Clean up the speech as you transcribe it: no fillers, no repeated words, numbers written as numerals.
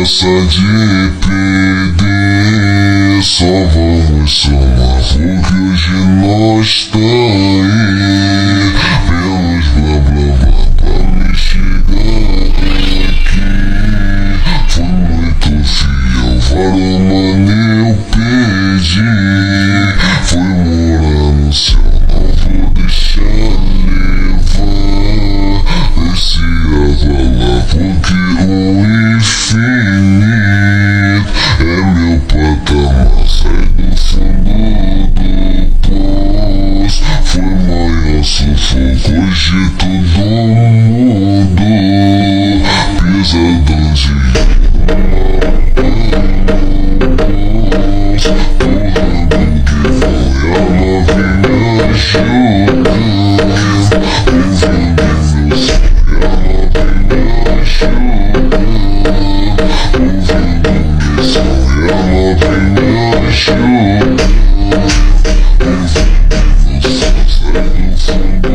pressa de perder. Só vamos somar, porque hoje nós tá aí. Pelos blá blá blá pra me chegar aqui. Fui muito fiel, vários mano eu perdi. Fui morar no céu, não vou deixar levar. Esse avalar, porque o infinito é meu patamar. Sai do fundo do poço. Foi maior sufoco, hoje tudo mudou. Pesadão de Fundo